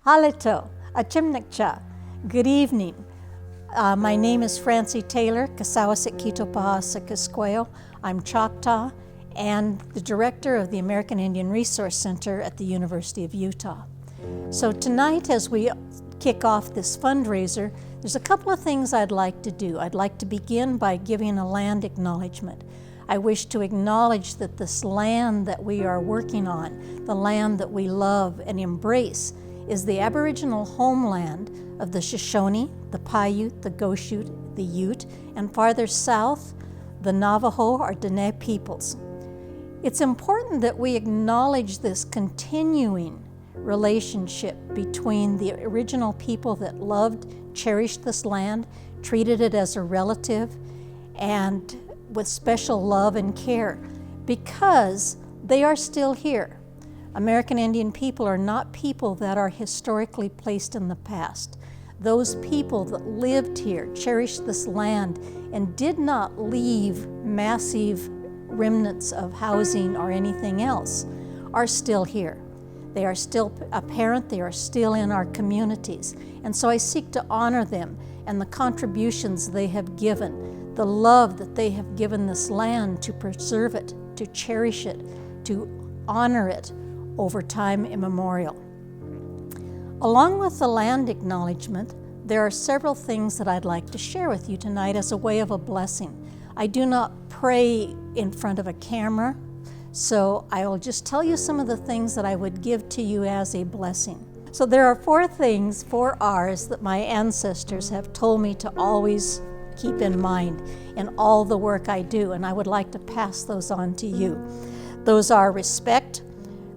Halito, Achimnikcha. Good evening. My name is Francie Taylor, Kasawasik Kitopahasa Kisquayo. I'm Choctaw and the director of the American Indian Resource Center at the University of Utah. So tonight, as we kick off this fundraiser, there's a couple of things I'd like to do. I'd like to begin by giving a land acknowledgement. I wish to acknowledge that this land that we are working on, the land that we love and embrace, is the Aboriginal homeland of the Shoshone, the Paiute, the Goshute, the Ute, and farther south, the Navajo or Dene peoples. It's important that we acknowledge this continuing relationship between the original people that loved, cherished this land, treated it as a relative, and with special love and care, because they are still here. American Indian people are not people that are historically placed in the past. Those people that lived here, cherished this land, and did not leave massive remnants of housing or anything else, are still here. They are still apparent, they are still in our communities. And so I seek to honor them and the contributions they have given, the love that they have given this land to preserve it, to cherish it, to honor it over time immemorial. Along with the land acknowledgement, there are several things that I'd like to share with you tonight as a way of a blessing. I do not pray in front of a camera, so I will just tell you some of the things that I would give to you as a blessing. So there are 4 things, 4 R's, that my ancestors have told me to always keep in mind in all the work I do, and I would like to pass those on to you. Those are respect,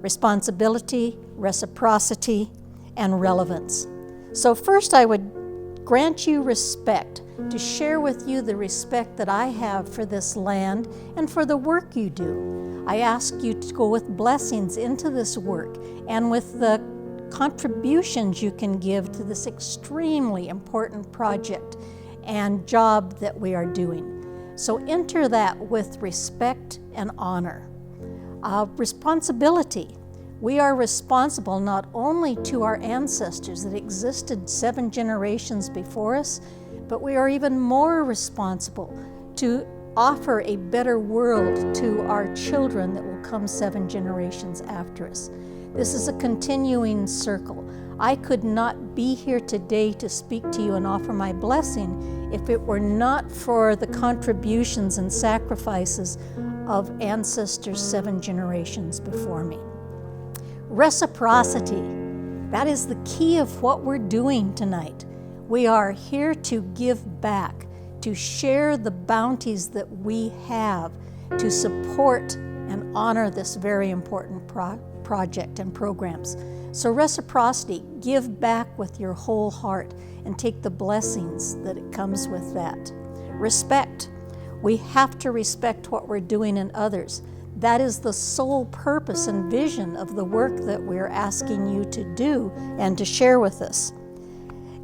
responsibility, reciprocity, and relevance. So first I would grant you respect, to share with you the respect that I have for this land and for the work you do. I ask you to go with blessings into this work and with the contributions you can give to this extremely important project and job that we are doing. So enter that with respect and honor. Responsibility. We are responsible not only to our ancestors that existed 7 generations before us, but we are even more responsible to offer a better world to our children that will come 7 generations after us. This is a continuing circle. I could not be here today to speak to you and offer my blessing if it were not for the contributions and sacrifices of ancestors 7 generations before me. Reciprocity, that is the key of what we're doing tonight. We are here to give back, to share the bounties that we have, to support and honor this very important project and programs. So reciprocity, give back with your whole heart and take the blessings that it comes with that. Respect, we have to respect what we're doing in others. That is the sole purpose and vision of the work that we're asking you to do and to share with us.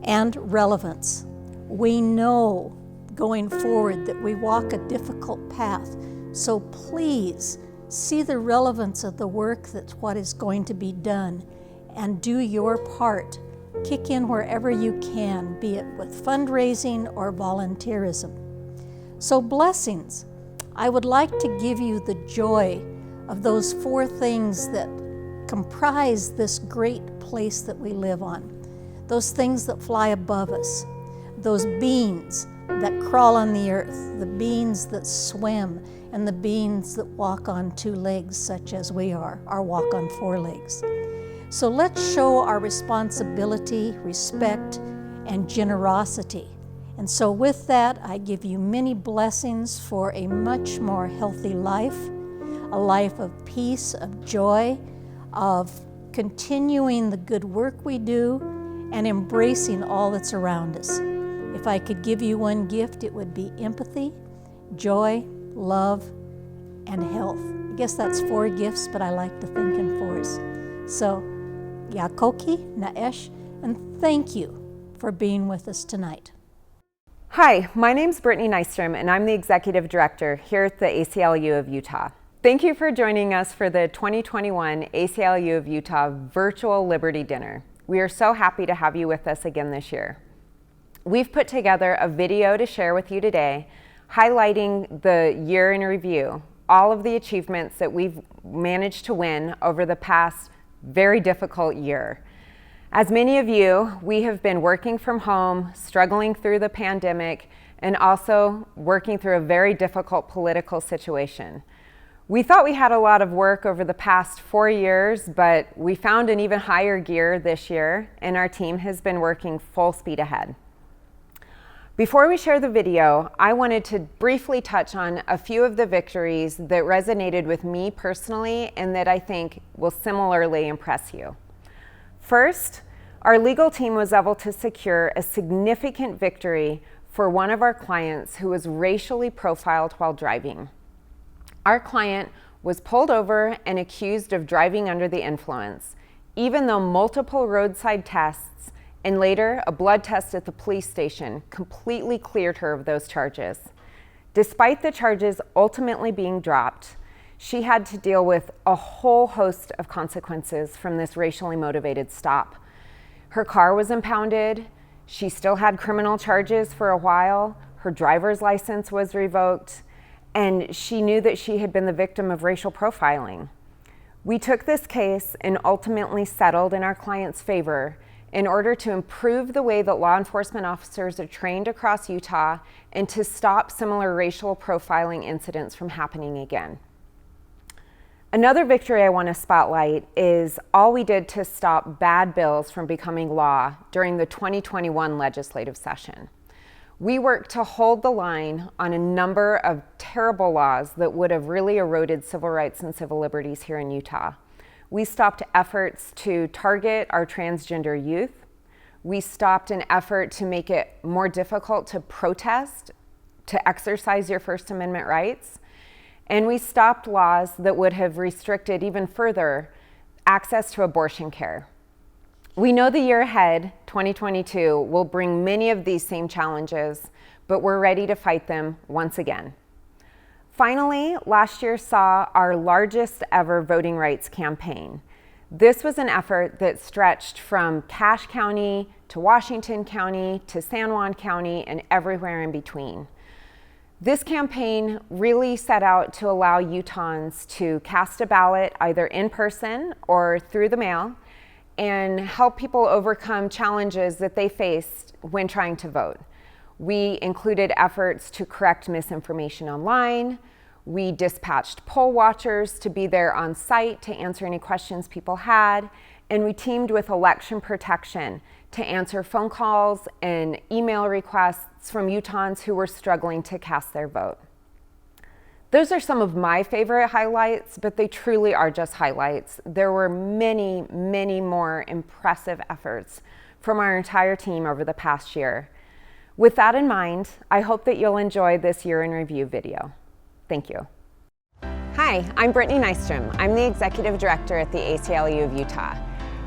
And relevance. We know going forward that we walk a difficult path, so please see the relevance of the work that's what is going to be done and do your part. Kick in wherever you can, be it with fundraising or volunteerism. So blessings. I would like to give you the joy of those 4 things that comprise this great place that we live on. Those things that fly above us, those beings that crawl on the earth, the beings that swim, and the beings that walk on 2 legs, such as we are, or walk on 4 legs. So let's show our responsibility, respect, and generosity. And so with that, I give you many blessings for a much more healthy life, a life of peace, of joy, of continuing the good work we do, and embracing all that's around us. If I could give you one gift, it would be empathy, joy, love, and health. I guess that's 4 gifts, but I like to think in 4s. So, Yakoki, Naesh, and thank you for being with us tonight. Hi, my name's Brittany Nystrom, and I'm the Executive Director here at the ACLU of Utah. Thank you for joining us for the 2021 ACLU of Utah Virtual Liberty Dinner. We are so happy to have you with us again this year. We've put together a video to share with you today, highlighting the year in review, all of the achievements that we've managed to win over the past very difficult year. As many of you, we have been working from home, struggling through the pandemic, and also working through a very difficult political situation. We thought we had a lot of work over the past 4 years, but we found an even higher gear this year, and our team has been working full speed ahead. Before we share the video, I wanted to briefly touch on a few of the victories that resonated with me personally and that I think will similarly impress you. First, our legal team was able to secure a significant victory for one of our clients who was racially profiled while driving. Our client was pulled over and accused of driving under the influence, even though multiple roadside tests and later a blood test at the police station completely cleared her of those charges. Despite the charges ultimately being dropped, she had to deal with a whole host of consequences from this racially motivated stop. Her car was impounded, she still had criminal charges for a while, her driver's license was revoked, and she knew that she had been the victim of racial profiling. We took this case and ultimately settled in our client's favor in order to improve the way that law enforcement officers are trained across Utah and to stop similar racial profiling incidents from happening again. Another victory I want to spotlight is all we did to stop bad bills from becoming law during the 2021 legislative session. We worked to hold the line on a number of terrible laws that would have really eroded civil rights and civil liberties here in Utah. We stopped efforts to target our transgender youth. We stopped an effort to make it more difficult to protest, to exercise your First Amendment rights. And we stopped laws that would have restricted even further access to abortion care. We know the year ahead, 2022, will bring many of these same challenges, but we're ready to fight them once again. Finally, last year saw our largest ever voting rights campaign. This was an effort that stretched from Cache County to Washington County to San Juan County and everywhere in between. This campaign really set out to allow Utahns to cast a ballot either in person or through the mail and help people overcome challenges that they faced when trying to vote. We included efforts to correct misinformation online. We dispatched poll watchers to be there on site to answer any questions people had. And we teamed with Election Protection to answer phone calls and email requests from Utahns who were struggling to cast their vote. Those are some of my favorite highlights, but they truly are just highlights. There were many, many more impressive efforts from our entire team over the past year. With that in mind, I hope that you'll enjoy this year in review video. Thank you. Hi, I'm Brittany Nystrom. I'm the Executive Director at the ACLU of Utah.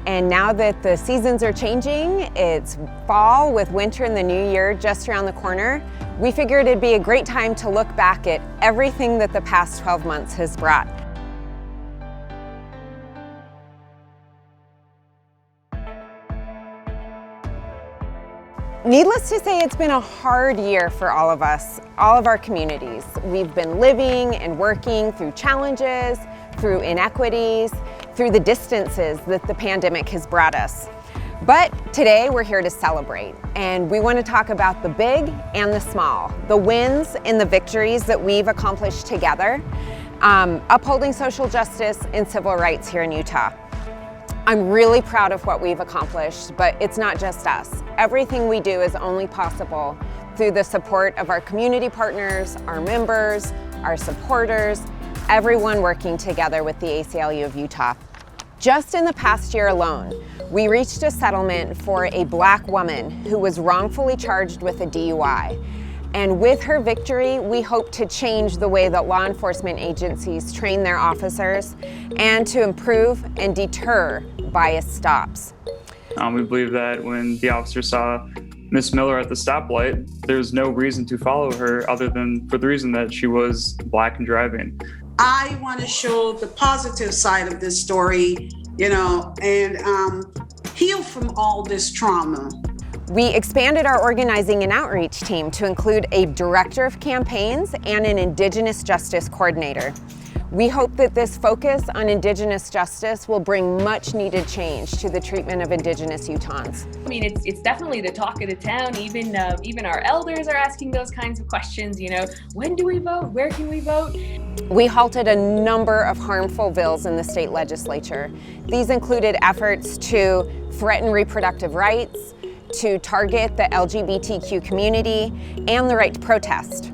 And now that the seasons are changing, it's fall with winter and the new year just around the corner, we figured it'd be a great time to look back at everything that the past 12 months has brought. Needless to say, it's been a hard year for all of us, all of our communities. We've been living and working through challenges, through inequities, through the distances that the pandemic has brought us. But today we're here to celebrate, and we want to talk about the big and the small, the wins and the victories that we've accomplished together, upholding social justice and civil rights here in Utah. I'm really proud of what we've accomplished, but it's not just us. Everything we do is only possible through the support of our community partners, our members, our supporters, everyone working together with the ACLU of Utah. Just in the past year alone, we reached a settlement for a Black woman who was wrongfully charged with a DUI. And with her victory, we hope to change the way that law enforcement agencies train their officers and to improve and deter biased stops. We believe that when the officer saw Miss Miller at the stoplight, there's no reason to follow her other than for the reason that she was Black and driving. I want to show the positive side of this story, and heal from all this trauma. We expanded our organizing and outreach team to include a director of campaigns and an Indigenous Justice coordinator. We hope that this focus on Indigenous justice will bring much needed change to the treatment of Indigenous Utahns. I mean, it's definitely the talk of the town. Even our elders are asking those kinds of questions, you know, when do we vote? Where can we vote? We halted a number of harmful bills in the state legislature. These included efforts to threaten reproductive rights, to target the LGBTQ community, and the right to protest.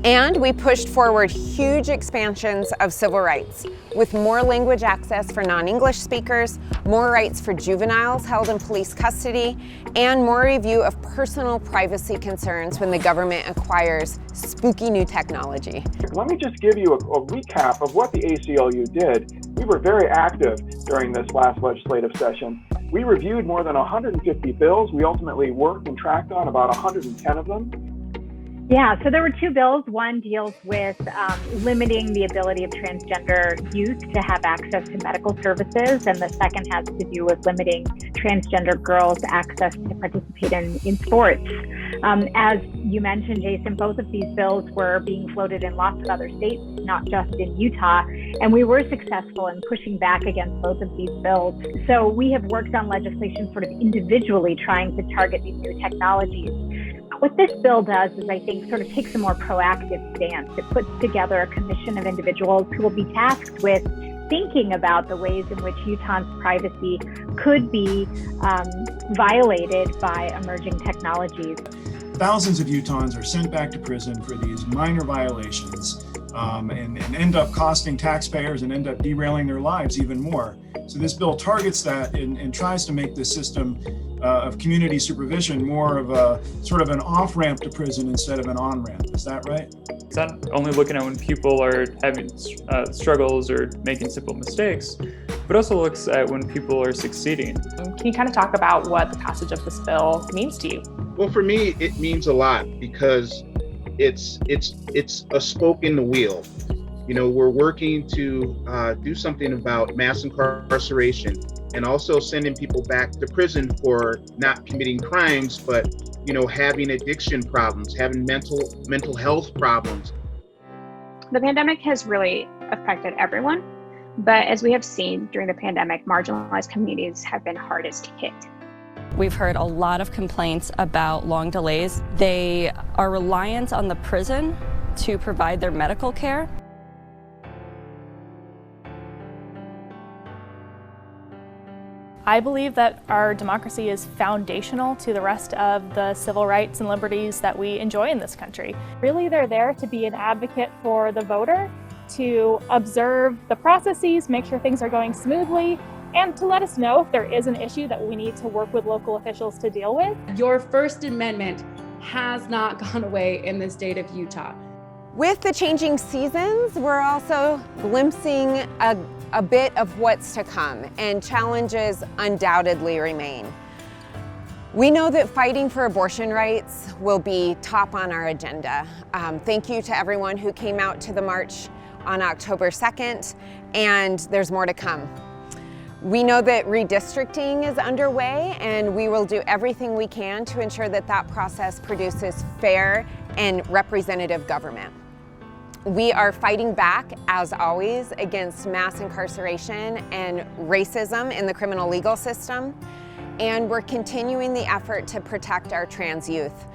And we pushed forward huge expansions of civil rights, with more language access for non-English speakers, more rights for juveniles held in police custody, and more review of personal privacy concerns when the government acquires spooky new technology. Let me just give you a recap of what the ACLU did. We were very active during this last legislative session. We reviewed more than 150 bills. We ultimately worked and tracked on about 110 of them. Yeah, so there were two bills. One deals with limiting the ability of transgender youth to have access to medical services, and the second has to do with limiting transgender girls' access to participate in sports. As you mentioned, Jason, both of these bills were being floated in lots of other states, not just in Utah, and we were successful in pushing back against both of these bills. So we have worked on legislation sort of individually trying to target these new technologies. What this bill does is, I think, sort of takes a more proactive stance. It puts together a commission of individuals who will be tasked with thinking about the ways in which Utahns' privacy could be violated by emerging technologies. Thousands of Utahns are sent back to prison for these minor violations and end up costing taxpayers and end up derailing their lives even more. So this bill targets that and tries to make the system of community supervision more of a sort of an off-ramp to prison instead of an on-ramp. Is that right? It's not only looking at when people are having struggles or making simple mistakes, but also looks at when people are succeeding. Can you kind of talk about what the passage of this bill means to you? Well, for me, it means a lot because it's a spoke in the wheel. You know, we're working to do something about mass incarceration and also sending people back to prison for not committing crimes, but, you know, having addiction problems, having mental health problems. The pandemic has really affected everyone, but as we have seen during the pandemic, marginalized communities have been hardest hit. We've heard a lot of complaints about long delays. They are reliant on the prison to provide their medical care. I believe that our democracy is foundational to the rest of the civil rights and liberties that we enjoy in this country. Really, they're there to be an advocate for the voter, to observe the processes, make sure things are going smoothly, and to let us know if there is an issue that we need to work with local officials to deal with. Your First Amendment has not gone away in the state of Utah. With the changing seasons, we're also glimpsing a bit of what's to come, and challenges undoubtedly remain. We know that fighting for abortion rights will be top on our agenda. Thank you to everyone who came out to the march on October 2nd, and there's more to come. We know that redistricting is underway, and we will do everything we can to ensure that that process produces fair and representative government. We are fighting back, as always, against mass incarceration and racism in the criminal legal system, and we're continuing the effort to protect our trans youth.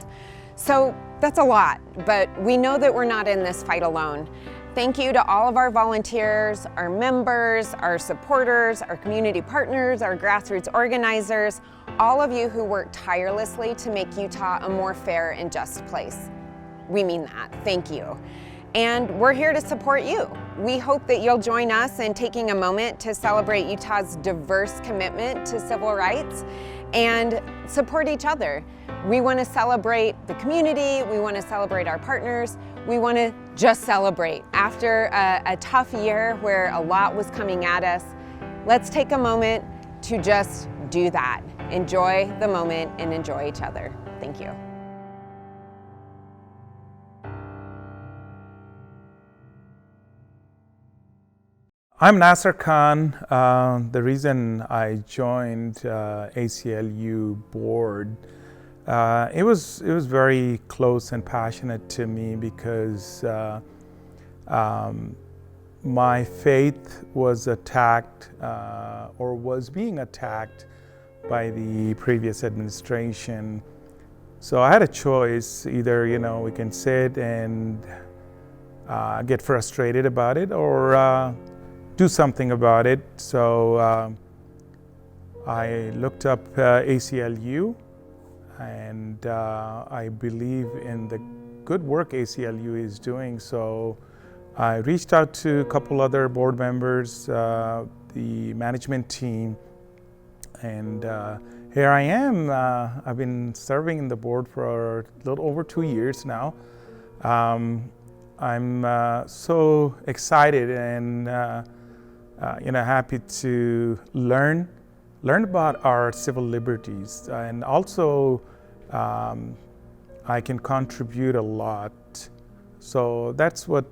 So that's a lot, but we know that we're not in this fight alone. Thank you to all of our volunteers, our members, our supporters, our community partners, our grassroots organizers, all of you who work tirelessly to make Utah a more fair and just place. We mean that. Thank you. And we're here to support you. We hope that you'll join us in taking a moment to celebrate Utah's diverse commitment to civil rights and support each other. We want to celebrate the community, we want to celebrate our partners, we want to just celebrate. After a tough year where a lot was coming at us, let's take a moment to just do that. Enjoy the moment and enjoy each other. Thank you. I'm Nasser Khan. The reason I joined ACLU board, it was very close and passionate to me because my faith was attacked or was being attacked by the previous administration. So I had a choice: either we can sit and get frustrated about it, or do something about it. So I looked up ACLU, and I believe in the good work ACLU is doing. So I reached out to a couple other board members, the management team, and here I am. I've been serving in the board for a little over 2 years now. I'm so excited and happy to learn about our civil liberties, and also I can contribute a lot. So that's what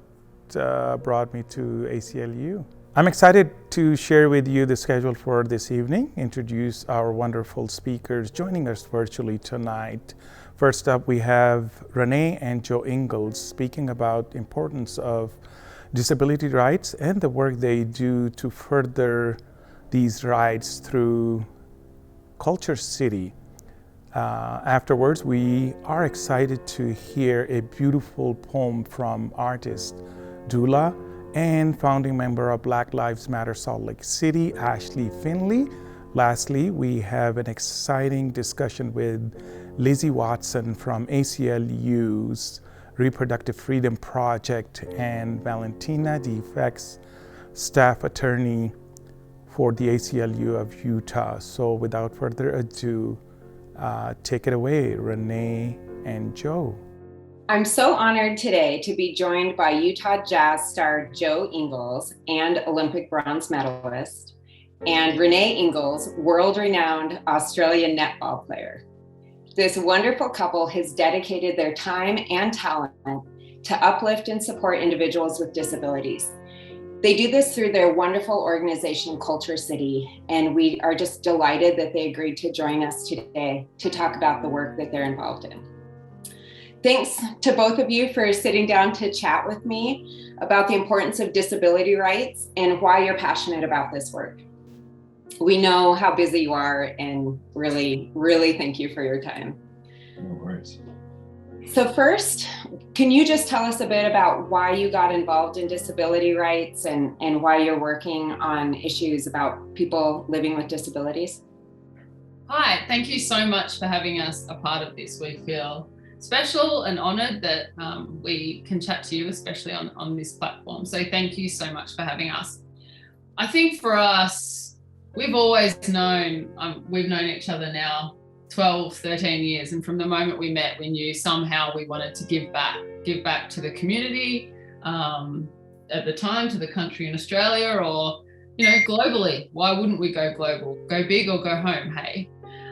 brought me to ACLU. I'm excited to share with you the schedule for this evening, introduce our wonderful speakers joining us virtually tonight. First up, we have Renee and Joe Ingalls speaking about the importance of disability rights and the work they do to further these rights through Culture City. Afterwards, we are excited to hear a beautiful poem from artist Dula and founding member of Black Lives Matter Salt Lake City, Ashley Finley. Lastly, we have an exciting discussion with Lizzie Watson from ACLU's Reproductive Freedom Project and Valentina Defects, staff attorney for the ACLU of Utah. So without further ado, take it away, Renee and Joe. I'm so honored today to be joined by Utah Jazz star Joe Ingalls and Olympic bronze medalist, and Renee Ingalls, world-renowned Australian netball player. This wonderful couple has dedicated their time and talent to uplift and support individuals with disabilities. They do this through their wonderful organization, Culture City, and we are just delighted that they agreed to join us today to talk about the work that they're involved in. Thanks to both of you for sitting down to chat with me about the importance of disability rights and why you're passionate about this work. We know how busy you are, and really, really thank you for your time. No worries. So first, can you just tell us a bit about why you got involved in disability rights and why you're working on issues about people living with disabilities? Hi, thank you so much for having us a part of this. We feel special and honored that we can chat to you, especially on this platform. So thank you so much for having us. I think for us, we've always known, we've known each other now 12, 13 years. And from the moment we met, we knew somehow we wanted to give back to the community, at the time, to the country in Australia, or, globally. Why wouldn't we go global? Go big or go home, hey?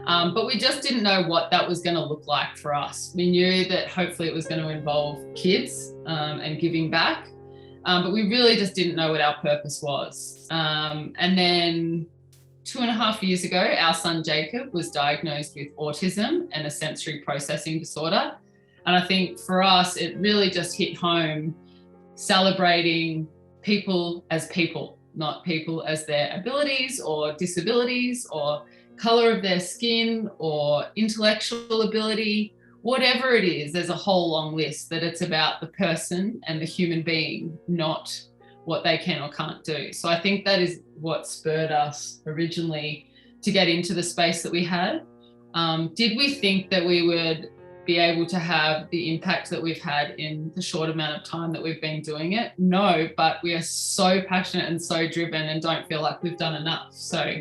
But we just didn't know what that was going to look like for us. We knew that hopefully it was going to involve kids and giving back, but we really just didn't know what our purpose was. And then 2.5 years ago, our son Jacob was diagnosed with autism and a sensory processing disorder. And I think for us, it really just hit home, celebrating people as people, not people as their abilities or disabilities or color of their skin or intellectual ability, whatever it is. There's a whole long list, that it's about the person and the human being, not what they can or can't do. So I think that is what spurred us originally to get into the space that we had. Did we think that we would be able to have the impact that we've had in the short amount of time that we've been doing it? No, but we are so passionate and so driven and don't feel like we've done enough. So,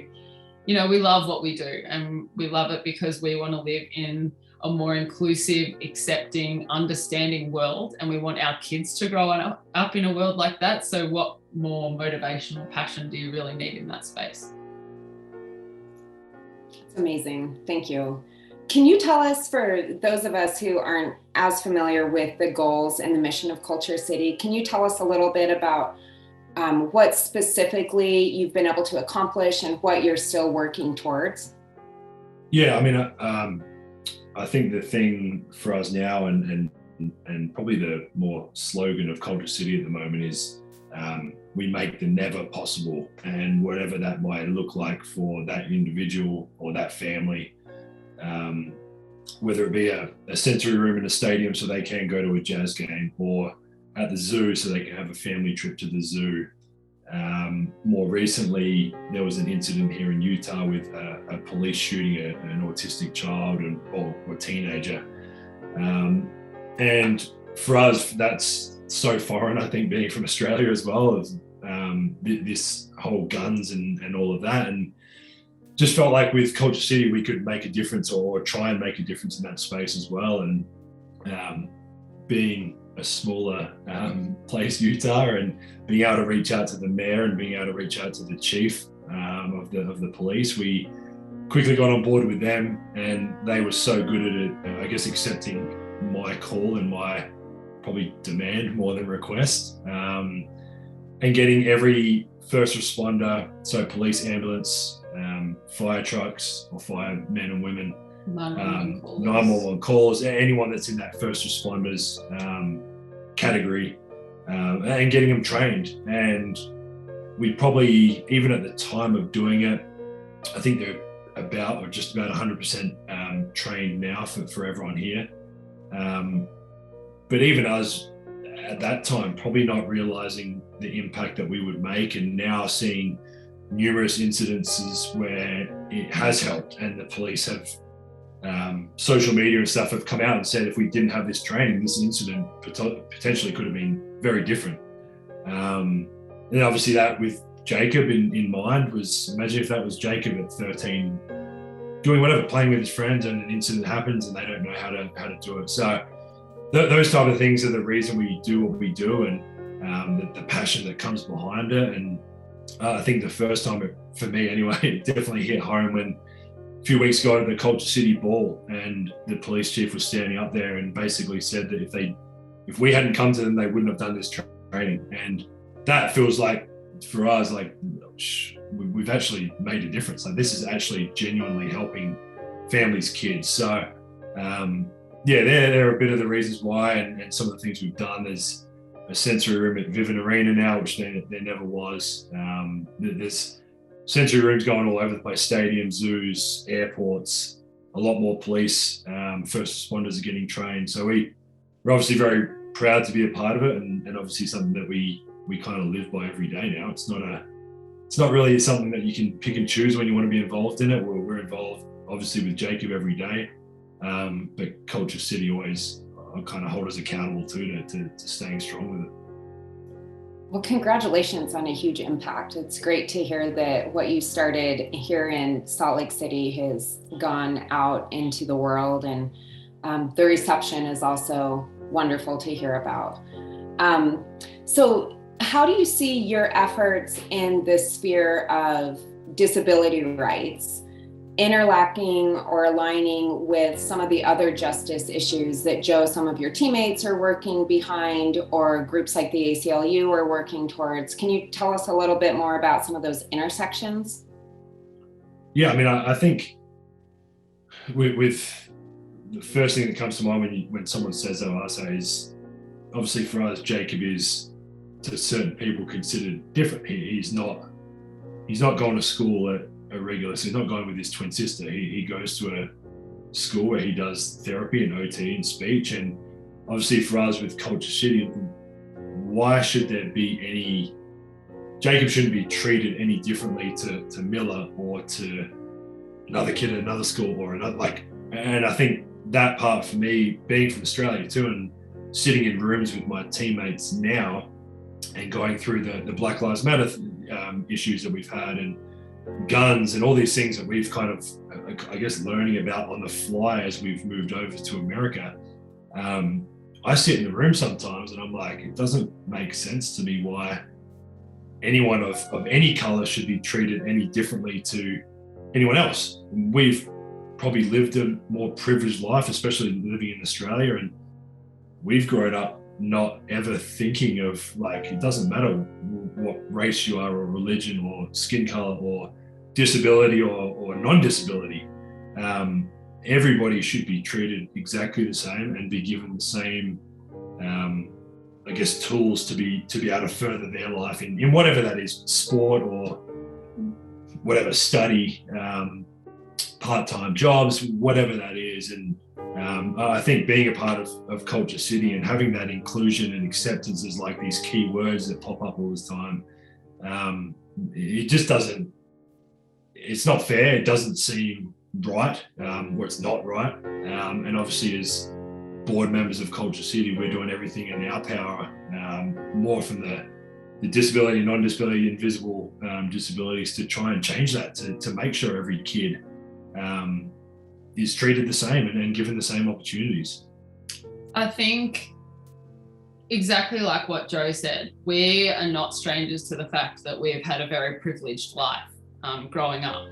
we love what we do, and we love it because we want to live in a more inclusive, accepting, understanding world, and we want our kids to grow up in a world like that. So what more motivation or passion do you really need in that space? That's amazing. Thank you. Can you tell us, for those of us who aren't as familiar with the goals and the mission of Culture City, can you tell us a little bit about what specifically you've been able to accomplish and what you're still working towards? Yeah, I mean, I think the thing for us now, and probably the more slogan of Culture City at the moment is we make the never possible, and whatever that might look like for that individual or that family, whether it be a sensory room in a stadium so they can go to a Jazz game, or at the zoo so they can have a family trip to the zoo. More recently, there was an incident here in Utah with a police shooting an autistic child or teenager. And for us, that's so foreign, I think, being from Australia as well, as this whole guns and all of that. And just felt like with Culture City, we could make a difference or try and make a difference in that space as well. And being a smaller place, Utah, and being able to reach out to the mayor and being able to reach out to the chief of the police, we quickly got on board with them, and they were so good at it, I guess, accepting my call and my probably demand more than request, and getting every first responder, so police, ambulance, fire trucks or firemen and women, 911 calls, anyone that's in that first responders category, and getting them trained. And we probably, even at the time of doing it, I think they're about or just about 100% trained now for everyone here. But even us at that time, probably not realizing the impact that we would make, and now seeing numerous incidences where it has helped, and the police have social media and stuff have come out and said, if we didn't have this training, this incident potentially could have been very different. And obviously that with Jacob in mind was, imagine if that was Jacob at 13 doing whatever, playing with his friends, and an incident happens and they don't know how to do it. So those type of things are the reason we do what we do, and the passion that comes behind it. And I think the first time, for me anyway, it definitely hit home when a few weeks ago at the Culture City Ball, and the police chief was standing up there and basically said that if we hadn't come to them, they wouldn't have done this training. And that feels like, for us, like we've actually made a difference. Like, this is actually genuinely helping families' kids. So yeah, they're a bit of the reasons why, and some of the things we've done. There's a sensory room at Vivint Arena now, which there never was. There's sensory rooms going all over the place, stadiums, zoos, airports, a lot more police, first responders are getting trained. So we're obviously very proud to be a part of it, and obviously something that we kind of live by every day now. It's not really something that you can pick and choose when you want to be involved in it. We're involved obviously with Jacob every day, but Culture City always kind of hold us accountable to staying strong with it. Well, congratulations on a huge impact. It's great to hear that what you started here in Salt Lake City has gone out into the world, and the reception is also wonderful to hear about. So how do you see your efforts in the sphere of disability rights interlacking or aligning with some of the other justice issues that, Joe, some of your teammates are working behind, or groups like the ACLU are working towards? Can you tell us a little bit more about some of those intersections? Yeah, I mean, I think with the first thing that comes to mind when someone says OASA is, obviously for us, Jacob is to certain people considered different. He's not going to school at a regular, so he's not going with his twin sister. He goes to a school where he does therapy and OT and speech. And obviously for us with Culture City, why should there be any, Jacob shouldn't be treated any differently to Miller or to another kid at another school or another, and I think that part for me, being from Australia too, and sitting in rooms with my teammates now and going through the Black Lives Matter issues that we've had, and guns and all these things that we've kind of, I guess, learning about on the fly as we've moved over to America. I sit in the room sometimes and I'm like, it doesn't make sense to me why anyone of any color should be treated any differently to anyone else. We've probably lived a more privileged life, especially living in Australia, and we've grown up not ever thinking of, like, it doesn't matter what race you are or religion or skin color or disability or non-disability. Everybody should be treated exactly the same and be given the same, I guess, tools to be able to further their life in whatever that is, sport or whatever, study, part-time jobs, whatever that is. And I think being a part of Culture City and having that inclusion and acceptance is like these key words that pop up all the time. It just doesn't, it's not fair. It doesn't seem right, or it's not right. And obviously as board members of Culture City, we're doing everything in our power, more from the disability, non-disability, invisible disabilities, to try and change that, to make sure every kid is treated the same and given the same opportunities. I think exactly like what Joe said, we are not strangers to the fact that we've had a very privileged life growing up.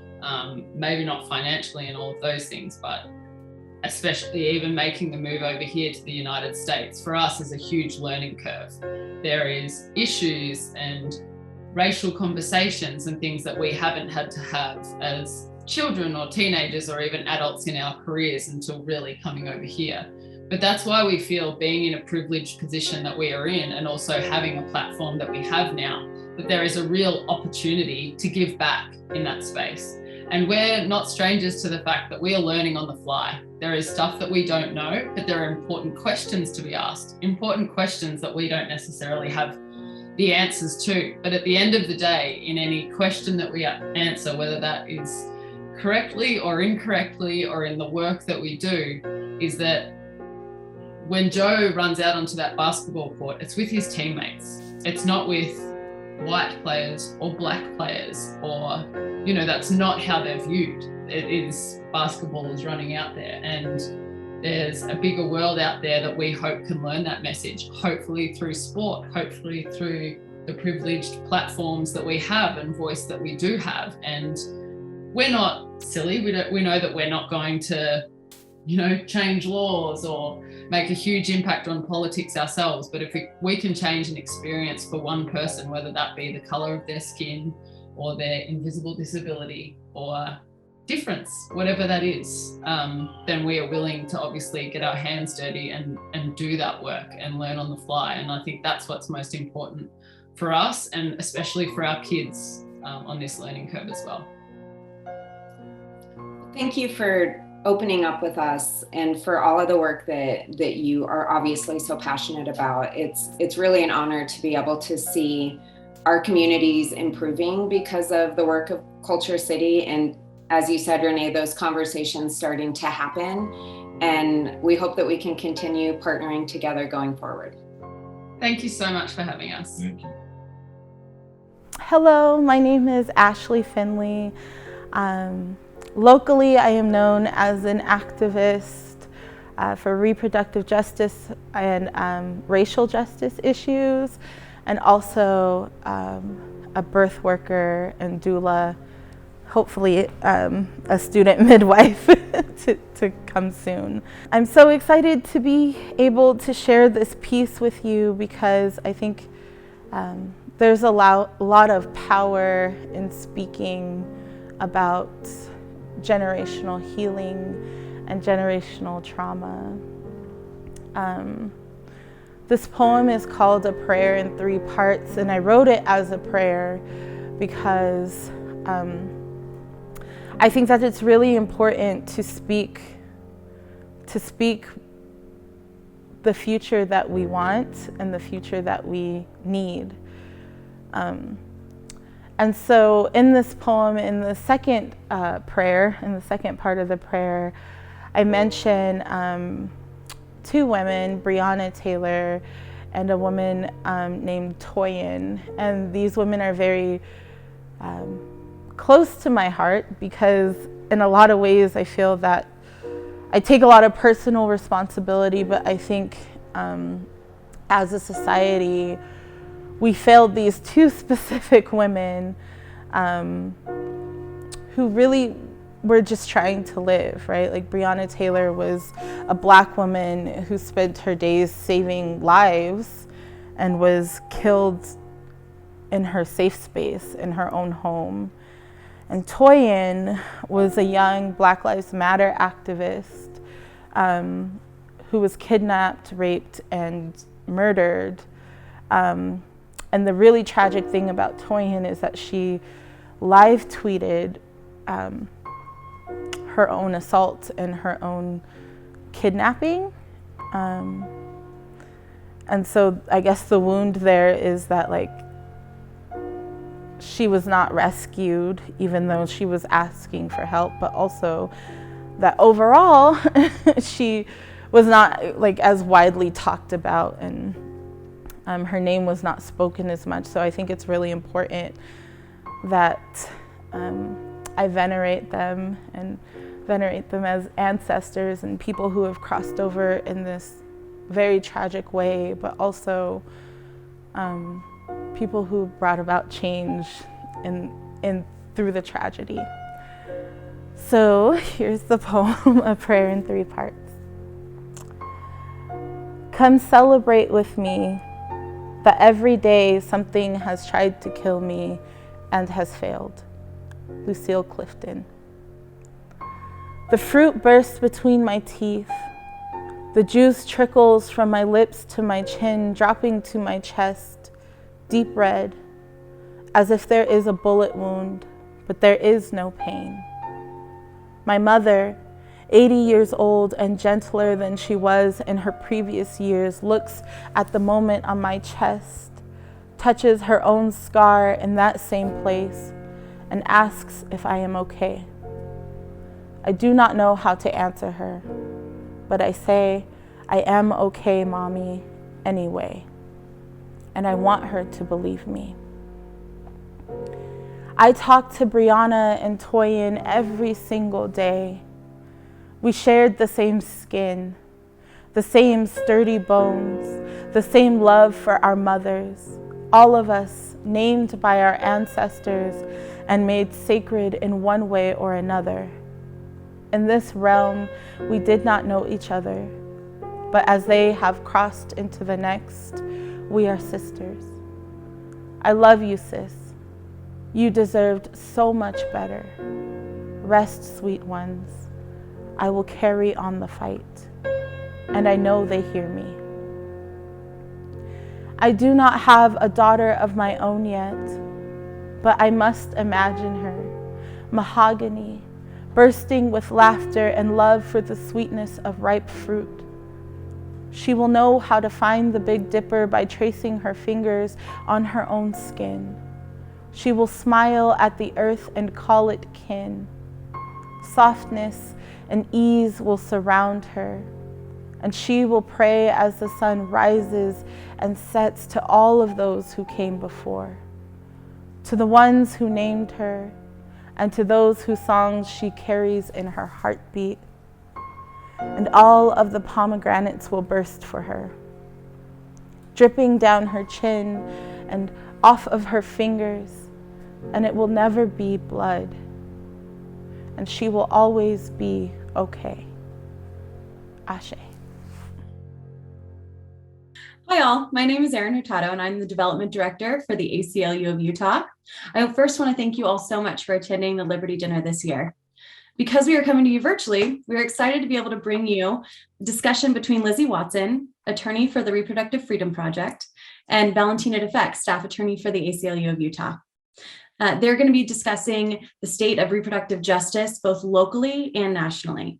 Maybe not financially and all of those things, but especially even making the move over here to the United States for us is a huge learning curve. There is issues and racial conversations and things that we haven't had to have as children or teenagers or even adults in our careers until really coming over here. But that's why we feel, being in a privileged position that we are in, and also having a platform that we have now, that there is a real opportunity to give back in that space. And we're not strangers to the fact that we are learning on the fly. There is stuff that we don't know, but there are important questions to be asked, important questions that we don't necessarily have the answers to. But at the end of the day, in any question that we answer, whether that is correctly or incorrectly or in the work that we do, is that when Joe runs out onto that basketball court, it's with his teammates. It's not with white players or black players, or, you know, that's not how they're viewed. It is, basketball is running out there, and there's a bigger world out there that we hope can learn that message, hopefully through sport, hopefully through the privileged platforms that we have and voice that we do have. And we're not silly. We know that we're not going to, you know, change laws or make a huge impact on politics ourselves. But if we can change an experience for one person, whether that be the color of their skin or their invisible disability or difference, whatever that is, then we are willing to obviously get our hands dirty and do that work and learn on the fly. And I think that's what's most important for us, and especially for our kids on this learning curve as well. Thank you for opening up with us and for all of the work that you are obviously so passionate about. It's really an honor to be able to see our communities improving because of the work of Culture City. And as you said, Renee, those conversations starting to happen. And we hope that we can continue partnering together going forward. Thank you so much for having us. Thank you. Hello, my name is Ashley Finley. Locally, I am known as an activist for reproductive justice and racial justice issues, and also a birth worker and doula, hopefully a student midwife to come soon. I'm so excited to be able to share this piece with you because I think there's a lot of power in speaking about generational healing and generational trauma. This poem is called A Prayer in 3 Parts, and I wrote it as a prayer because I think that it's really important to speak the future that we want and the future that we need. And so in this poem, in the second prayer, in the second part of the prayer, I mention 2 women, Breonna Taylor and a woman named Toyin. And these women are very close to my heart because in a lot of ways I feel that I take a lot of personal responsibility, but I think as a society, we failed these 2 specific women who really we're just trying to live, right? Like Breonna Taylor was a Black woman who spent her days saving lives and was killed in her safe space, in her own home. And Toyin was a young Black Lives Matter activist who was kidnapped, raped, and murdered. And the really tragic thing about Toyin is that she live tweeted her own assault and her own kidnapping. And so I guess the wound there is that like she was not rescued even though she was asking for help, but also that overall she was not like as widely talked about, and her name was not spoken as much. So I think it's really important that I venerate them and venerate them as ancestors and people who have crossed over in this very tragic way, but also people who brought about change in through the tragedy. So here's the poem, A Prayer in 3 Parts. Come celebrate with me that every day something has tried to kill me and has failed. Lucille Clifton. The fruit bursts between my teeth. The juice trickles from my lips to my chin, dropping to my chest, deep red, as if there is a bullet wound, but there is no pain. My mother, 80 years old and gentler than she was in her previous years, looks at the moment on my chest, touches her own scar in that same place, and asks if I am okay. I do not know how to answer her, but I say, I am okay, Mommy, anyway. And I want her to believe me. I talk to Breonna and Toyin every single day. We shared the same skin, the same sturdy bones, the same love for our mothers, all of us named by our ancestors and made sacred in one way or another. In this realm, we did not know each other, but as they have crossed into the next, we are sisters. I love you, sis. You deserved so much better. Rest, sweet ones. I will carry on the fight, and I know they hear me. I do not have a daughter of my own yet, but I must imagine her, mahogany, bursting with laughter and love for the sweetness of ripe fruit. She will know how to find the Big Dipper by tracing her fingers on her own skin. She will smile at the earth and call it kin. Softness and ease will surround her, and she will pray as the sun rises and sets to all of those who came before, to the ones who named her, and to those whose songs she carries in her heartbeat. And all of the pomegranates will burst for her, dripping down her chin and off of her fingers, and it will never be blood. And she will always be okay. Ashe. Hi all, my name is Erin Hurtado and I'm the Development Director for the ACLU of Utah. I first want to thank you all so much for attending the Liberty Dinner this year. Because we are coming to you virtually, we're excited to be able to bring you a discussion between Lizzie Watson, attorney for the Reproductive Freedom Project, and Valentina Defek, staff attorney for the ACLU of Utah. They're going to be discussing the state of reproductive justice, both locally and nationally.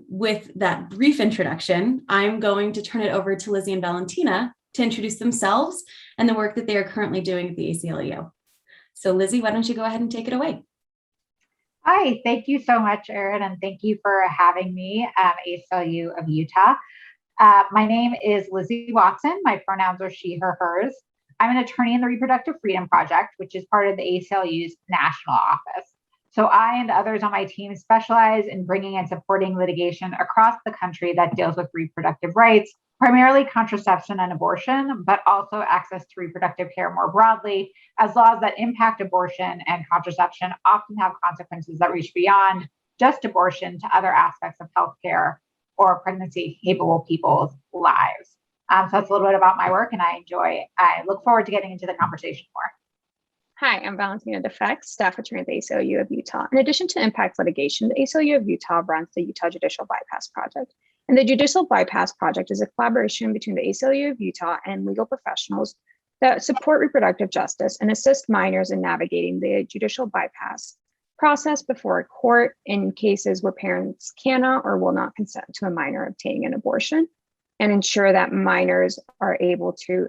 With that brief introduction, I'm going to turn it over to Lizzie and Valentina to introduce themselves and the work that they are currently doing at the ACLU. So Lizzie, why don't you go ahead and take it away? Hi, thank you so much, Erin, and thank you for having me at ACLU of Utah. My name is Lizzie Watson. My pronouns are she, her, hers. I'm an attorney in the Reproductive Freedom Project, which is part of the ACLU's national office. So I and others on my team specialize in bringing and supporting litigation across the country that deals with reproductive rights, primarily contraception and abortion, but also access to reproductive care more broadly, as laws that impact abortion and contraception often have consequences that reach beyond just abortion to other aspects of healthcare or pregnancy-capable people's lives. So that's a little bit about my work, and I look forward to getting into the conversation more. Hi, I'm Valentina Defect, staff attorney at the ACLU of Utah. In addition to impact litigation, the ACLU of Utah runs the Utah Judicial Bypass Project. And the Judicial Bypass Project is a collaboration between the ACLU of Utah and legal professionals that support reproductive justice and assist minors in navigating the judicial bypass process before a court in cases where parents cannot or will not consent to a minor obtaining an abortion, and ensure that minors are able to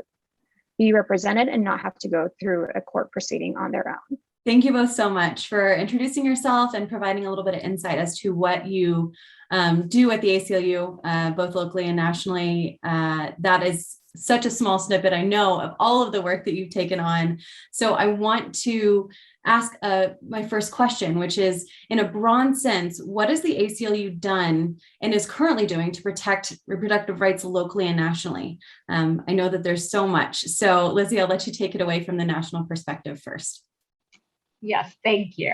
be represented and not have to go through a court proceeding on their own. Thank you both so much for introducing yourself and providing a little bit of insight as to what you do at the ACLU, both locally and nationally. That is such a small snippet, I know, of all of the work that you've taken on. So I want to ask my first question, which is, in a broad sense, what has the ACLU done and is currently doing to protect reproductive rights locally and nationally? I know that there's so much. So Lizzie, I'll let you take it away from the national perspective first. Yes, thank you.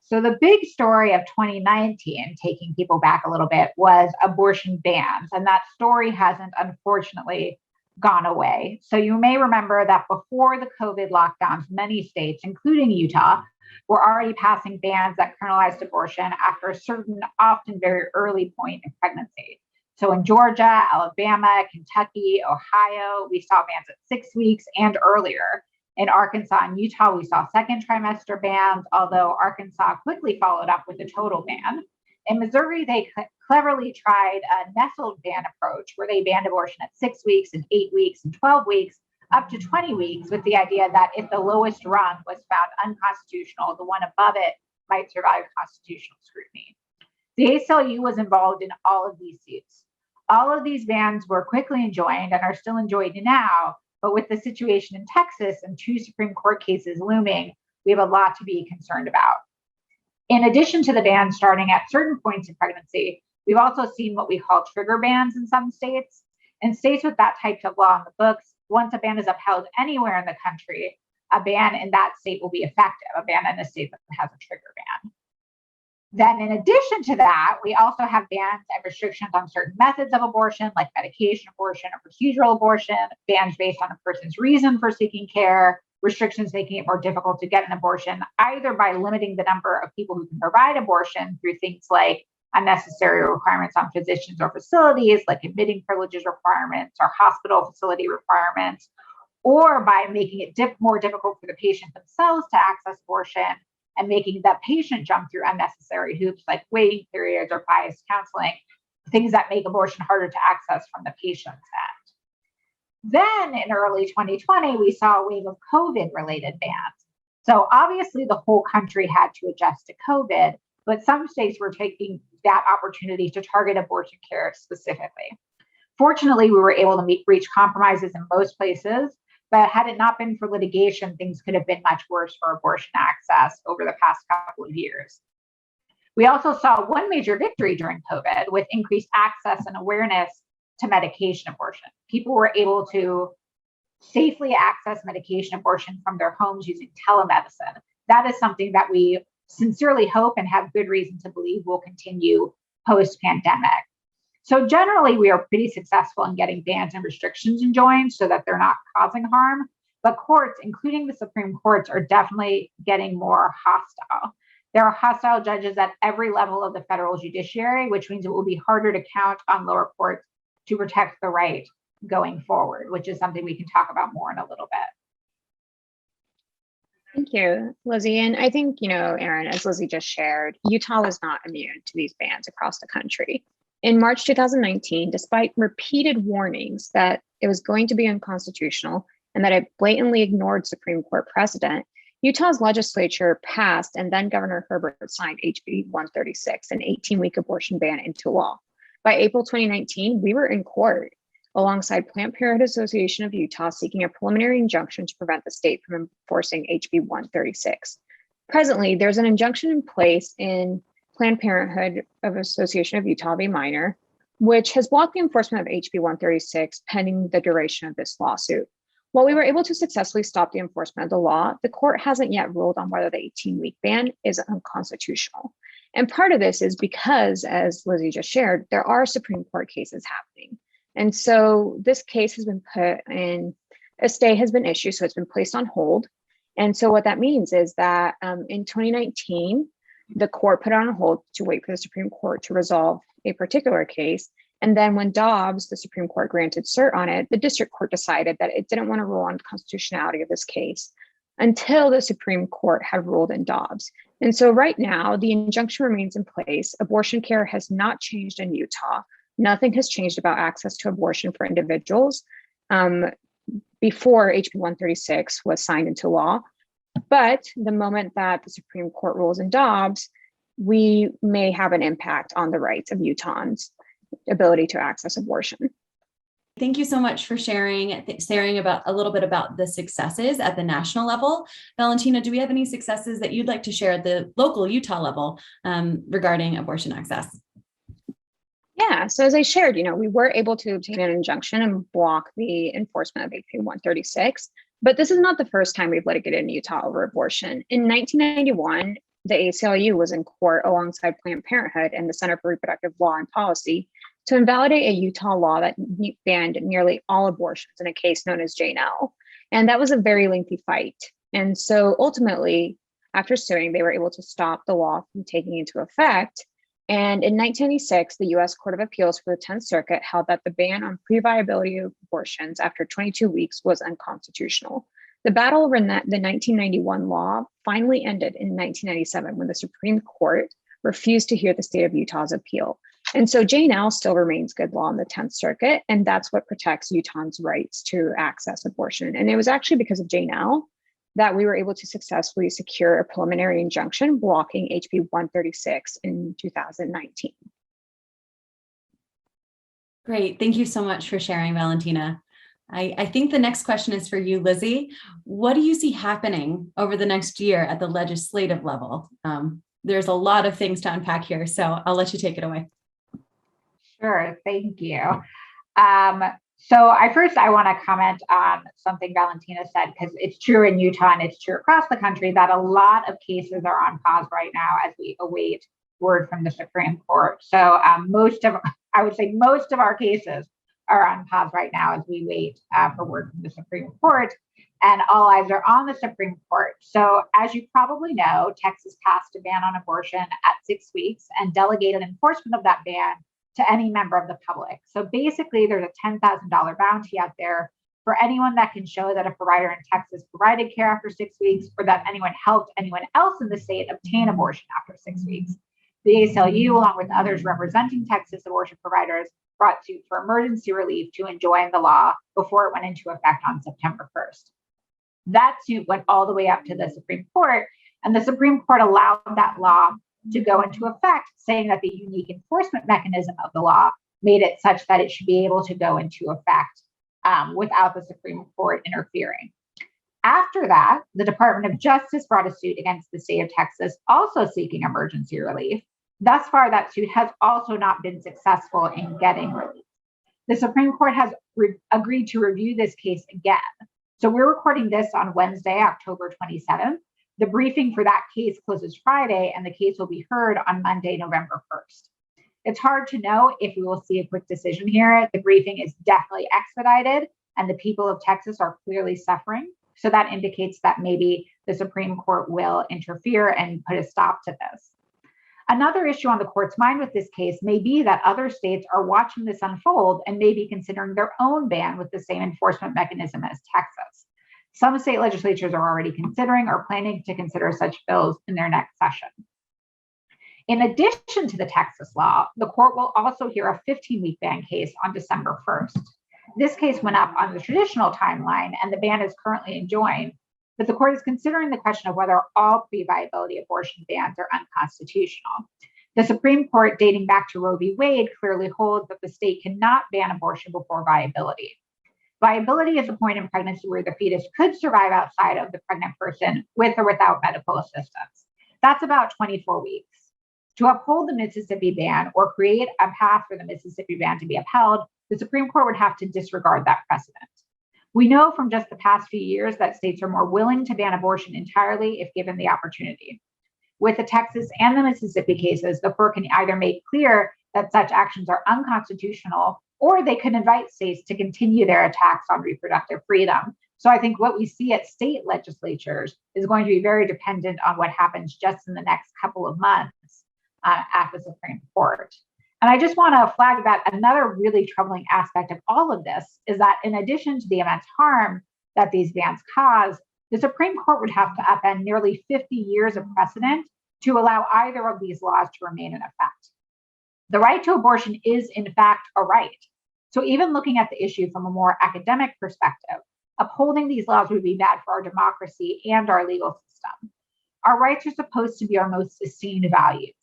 So the big story of 2019, taking people back a little bit, was abortion bans. And that story hasn't, unfortunately, gone away. So you may remember that before the COVID lockdowns, many states, including Utah, were already passing bans that criminalized abortion after a certain, often very early point in pregnancy. So in Georgia, Alabama, Kentucky, Ohio, we saw bans at 6 weeks and earlier. In Arkansas and Utah, we saw second trimester bans, although Arkansas quickly followed up with a total ban. In Missouri, they cleverly tried a nestled ban approach where they banned abortion at 6 weeks and 8 weeks and 12 weeks, up to 20 weeks, with the idea that if the lowest rung was found unconstitutional, the one above it might survive constitutional scrutiny. The ACLU was involved in all of these suits. All of these bans were quickly enjoined and are still enjoined now. But with the situation in Texas and 2 Supreme Court cases looming, we have a lot to be concerned about. In addition to the ban starting at certain points in pregnancy, we've also seen what we call trigger bans in some states. In states with that type of law in the books, once a ban is upheld anywhere in the country, a ban in that state will be effective, a ban in a state that has a trigger ban. Then in addition to that, we also have bans and restrictions on certain methods of abortion, like medication abortion or procedural abortion, bans based on a person's reason for seeking care, restrictions making it more difficult to get an abortion, either by limiting the number of people who can provide abortion through things like unnecessary requirements on physicians or facilities, like admitting privileges requirements or hospital facility requirements, or by making it more difficult for the patient themselves to access abortion, and making the patient jump through unnecessary hoops like waiting periods or biased counseling, things that make abortion harder to access from the patient's end. Then in early 2020, we saw a wave of COVID-related bans. So obviously the whole country had to adjust to COVID, but some states were taking that opportunity to target abortion care specifically. Fortunately, we were able to reach compromises in most places, but had it not been for litigation, things could have been much worse for abortion access over the past couple of years. We also saw one major victory during COVID with increased access and awareness to medication abortion. People were able to safely access medication abortion from their homes using telemedicine. That is something that we sincerely hope and have good reason to believe will continue post-pandemic. So generally, we are pretty successful in getting bans and restrictions enjoined so that they're not causing harm. But courts, including the Supreme Courts, are definitely getting more hostile. There are hostile judges at every level of the federal judiciary, which means it will be harder to count on lower courts to protect the right going forward, which is something we can talk about more in a little bit. Thank you, Lizzie. And I think, Erin, as Lizzie just shared, Utah was not immune to these bans across the country. In March 2019, despite repeated warnings that it was going to be unconstitutional and that it blatantly ignored Supreme Court precedent, Utah's legislature passed and then Governor Herbert signed HB 136, an 18-week abortion ban, into law. By April 2019, we were in court alongside Planned Parenthood Association of Utah seeking a preliminary injunction to prevent the state from enforcing HB 136. Presently, there's an injunction in place in Planned Parenthood of Association of Utah v. Minor, which has blocked the enforcement of HB 136 pending the duration of this lawsuit. While we were able to successfully stop the enforcement of the law, the court hasn't yet ruled on whether the 18-week ban is unconstitutional. And part of this is because, as Lizzie just shared, there are Supreme Court cases happening. And so this case has been put in, a stay has been issued, so it's been placed on hold. And so what that means is that in 2019, the court put it on hold to wait for the Supreme Court to resolve a particular case. And then when Dobbs, the Supreme Court, granted cert on it, the district court decided that it didn't want to rule on the constitutionality of this case until the Supreme Court had ruled in Dobbs. And so right now, the injunction remains in place. Abortion care has not changed in Utah. Nothing has changed about access to abortion for individuals before HB 136 was signed into law. But the moment that the Supreme Court rules in Dobbs, we may have an impact on the rights of Utahns' ability to access abortion. Thank you so much for sharing about a little bit about the successes at the national level. Valentina, do we have any successes that you'd like to share at the local Utah level regarding abortion access? Yeah, so as I shared, we were able to obtain an injunction and block the enforcement of HB 136, but this is not the first time we've litigated in Utah over abortion. In 1991, the ACLU was in court alongside Planned Parenthood and the Center for Reproductive Law and Policy to invalidate a Utah law that banned nearly all abortions in a case known as Jane L. And that was a very lengthy fight. And so ultimately, after suing, they were able to stop the law from taking into effect. And in 1996, the U.S. Court of Appeals for the 10th Circuit held that the ban on pre-viability of abortions after 22 weeks was unconstitutional. The battle over the 1991 law finally ended in 1997 when the Supreme Court refused to hear the state of Utah's appeal. And so Jane L still remains good law in the 10th Circuit, and that's what protects Utahns' rights to access abortion. And it was actually because of Jane L that we were able to successfully secure a preliminary injunction blocking HB 136 in 2019. Great. Thank you so much for sharing, Valentina. I think the next question is for you, Lizzie. What do you see happening over the next year at the legislative level? There's a lot of things to unpack here, so I'll let you take it away. Sure, thank you. So I want to comment on something Valentina said, because it's true in Utah and it's true across the country that a lot of cases are on pause right now as we await word from the Supreme Court. So most of our cases are on pause right now as we wait for word from the Supreme Court, and all eyes are on the Supreme Court. So as you probably know, Texas passed a ban on abortion at 6 weeks and delegated enforcement of that ban to any member of the public. So basically, there's a $10,000 bounty out there for anyone that can show that a provider in Texas provided care after 6 weeks, or that anyone helped anyone else in the state obtain abortion after 6 weeks. The ACLU, along with others representing Texas abortion providers, brought suit for emergency relief to enjoin the law before it went into effect on September 1st. That suit went all the way up to the Supreme Court, and the Supreme Court allowed that law to go into effect, saying that the unique enforcement mechanism of the law made it such that it should be able to go into effect without the Supreme Court interfering. After that, the Department of Justice brought a suit against the state of Texas, also seeking emergency relief. Thus far, that suit has also not been successful in getting relief. The Supreme Court has agreed to review this case again. So we're recording this on Wednesday, October 27th. The briefing for that case closes Friday, and the case will be heard on Monday, November 1st. It's hard to know if we will see a quick decision here. The briefing is definitely expedited, and the people of Texas are clearly suffering. So that indicates that maybe the Supreme Court will interfere and put a stop to this. Another issue on the court's mind with this case may be that other states are watching this unfold and may be considering their own ban with the same enforcement mechanism as Texas. Some state legislatures are already considering or planning to consider such bills in their next session. In addition to the Texas law, the court will also hear a 15-week ban case on December 1st. This case went up on the traditional timeline, and the ban is currently enjoined, but the court is considering the question of whether all pre-viability abortion bans are unconstitutional. The Supreme Court, dating back to Roe v. Wade, clearly holds that the state cannot ban abortion before viability. Viability is a point in pregnancy where the fetus could survive outside of the pregnant person with or without medical assistance. That's about 24 weeks. To uphold the Mississippi ban or create a path for the Mississippi ban to be upheld, the Supreme Court would have to disregard that precedent. We know from just the past few years that states are more willing to ban abortion entirely if given the opportunity. With the Texas and the Mississippi cases, the court can either make clear that such actions are unconstitutional, or they could invite states to continue their attacks on reproductive freedom. So I think what we see at state legislatures is going to be very dependent on what happens just in the next couple of months at the Supreme Court. And I just want to flag that another really troubling aspect of all of this is that in addition to the immense harm that these bans cause, the Supreme Court would have to upend nearly 50 years of precedent to allow either of these laws to remain in effect. The right to abortion is, in fact, a right. So even looking at the issue from a more academic perspective, upholding these laws would be bad for our democracy and our legal system. Our rights are supposed to be our most esteemed values.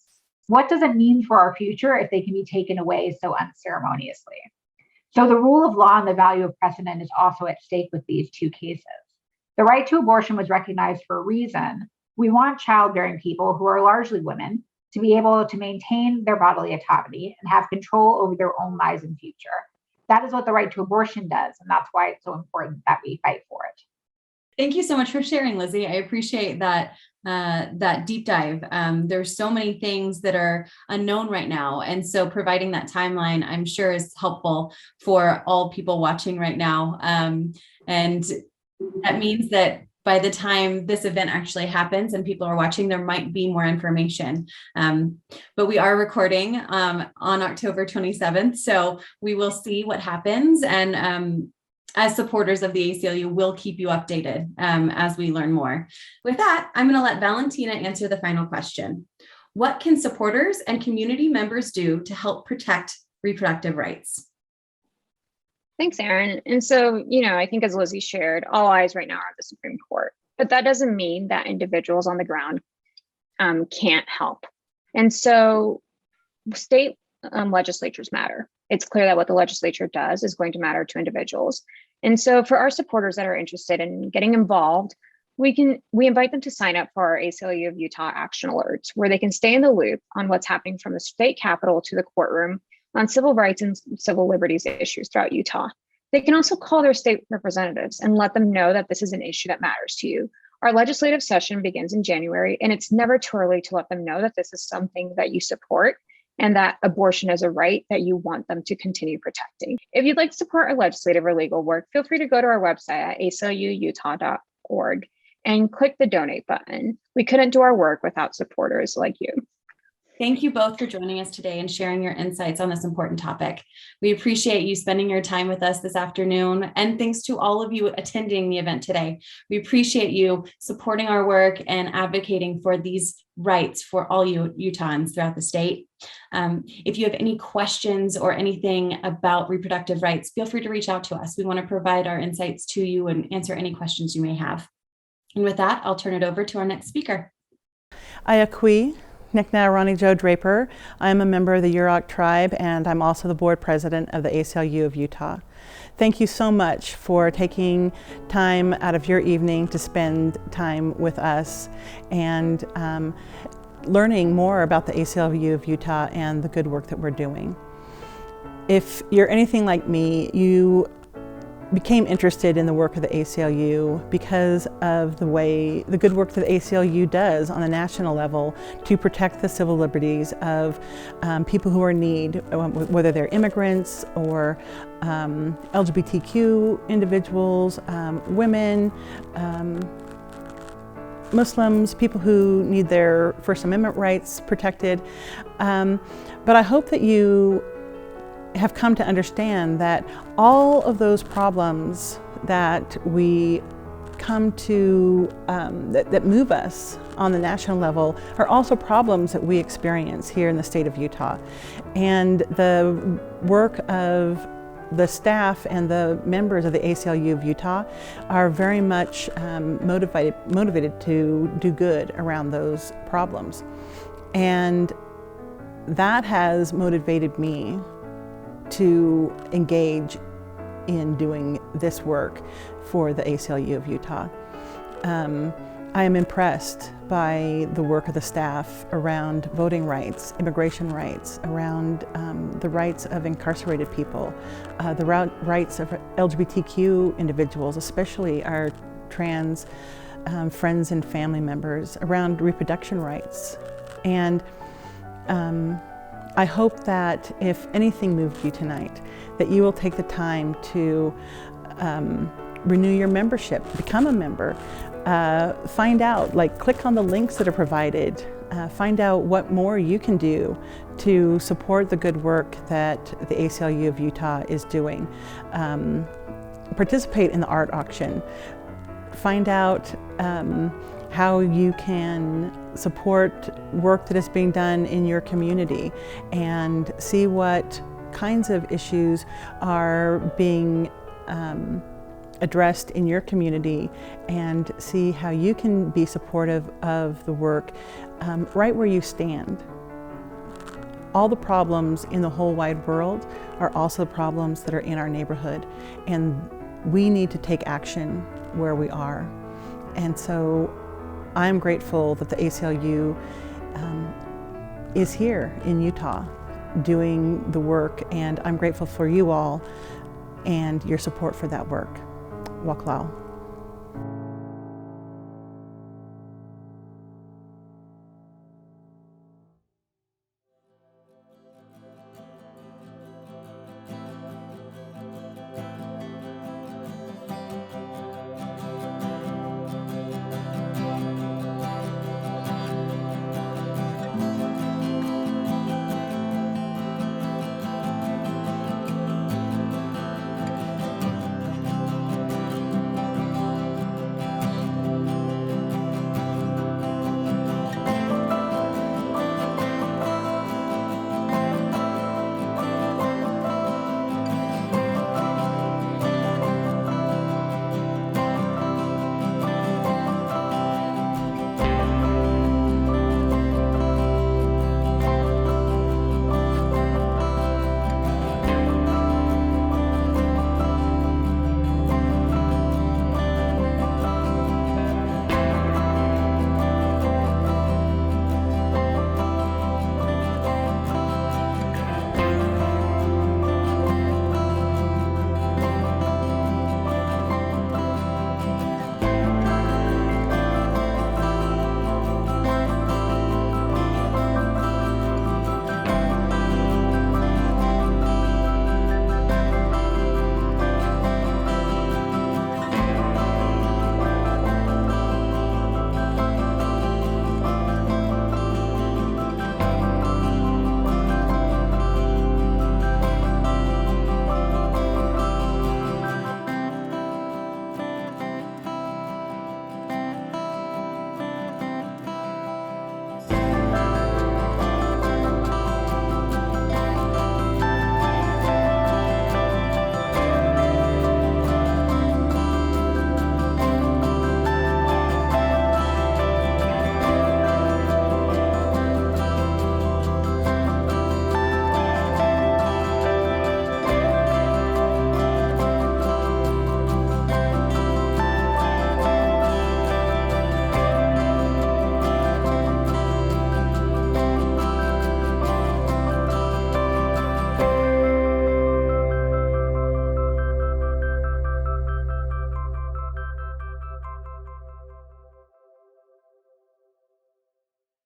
What does it mean for our future if they can be taken away so unceremoniously? So the rule of law and the value of precedent is also at stake with these two cases. The right to abortion was recognized for a reason. We want childbearing people, who are largely women, to be able to maintain their bodily autonomy and have control over their own lives and future. That is what the right to abortion does, and that's why it's so important that we fight for it. Thank you so much for sharing, Lizzie. I appreciate that deep dive. There's so many things that are unknown right now. And so providing that timeline, I'm sure, is helpful for all people watching right now. And that means that by the time this event actually happens and people are watching, there might be more information. But we are recording on October 27th. So we will see what happens. And as supporters of the ACLU, we'll keep you updated as we learn more. With that, I'm going to let Valentina answer the final question. What can supporters and community members do to help protect reproductive rights? Thanks, Erin. And so, I think as Lizzie shared, all eyes right now are at the Supreme Court, but that doesn't mean that individuals on the ground can't help. And so state legislatures matter. It's clear that what the legislature does is going to matter to individuals. And so for our supporters that are interested in getting involved, we invite them to sign up for our ACLU of Utah action alerts, where they can stay in the loop on what's happening from the state capitol to the courtroom on civil rights and civil liberties issues throughout Utah. They can also call their state representatives and let them know that this is an issue that matters to you. Our legislative session begins in January, and it's never too early to let them know that this is something that you support and that abortion is a right that you want them to continue protecting. If you'd like to support our legislative or legal work, feel free to go to our website at acluutah.org and click the donate button. We couldn't do our work without supporters like you. Thank you both for joining us today and sharing your insights on this important topic. We appreciate you spending your time with us this afternoon, and thanks to all of you attending the event today. We appreciate you supporting our work and advocating for these rights for all you Utahns throughout the state. If you have any questions or anything about reproductive rights, feel free to reach out to us. We want to provide our insights to you and answer any questions you may have. And with that, I'll turn it over to our next speaker. Ayakwi Nikna Joe Draper. I'm a member of the Yurok tribe, and I'm also the board president of the ACLU of Utah. Thank you so much for taking time out of your evening to spend time with us and learning more about the ACLU of Utah and the good work that we're doing. If you're anything like me, you became interested in the work of the ACLU because of the good work that the ACLU does on a national level to protect the civil liberties of people who are in need, whether they're immigrants or LGBTQ individuals, women, Muslims, people who need their First Amendment rights protected. But I hope that you have come to understand that all of those problems that we come to, that move us on the national level are also problems that we experience here in the state of Utah. And the work of the staff and the members of the ACLU of Utah are very much motivated to do good around those problems. And that has motivated me to engage in doing this work for the ACLU of Utah. I am impressed by the work of the staff around voting rights, immigration rights, around the rights of incarcerated people, the rights of LGBTQ individuals, especially our trans friends and family members, around reproduction rights. And I hope that if anything moved you tonight, that you will take the time to renew your membership, become a member, find out, click on the links that are provided, find out what more you can do to support the good work that the ACLU of Utah is doing. Participate in the art auction. Find out how you can support work that is being done in your community and see what kinds of issues are being addressed in your community and see how you can be supportive of the work right where you stand. All the problems in the whole wide world are also the problems that are in our neighborhood, and we need to take action where we are. And so I'm grateful that the ACLU is here in Utah doing the work, and I'm grateful for you all and your support for that work. Waklal.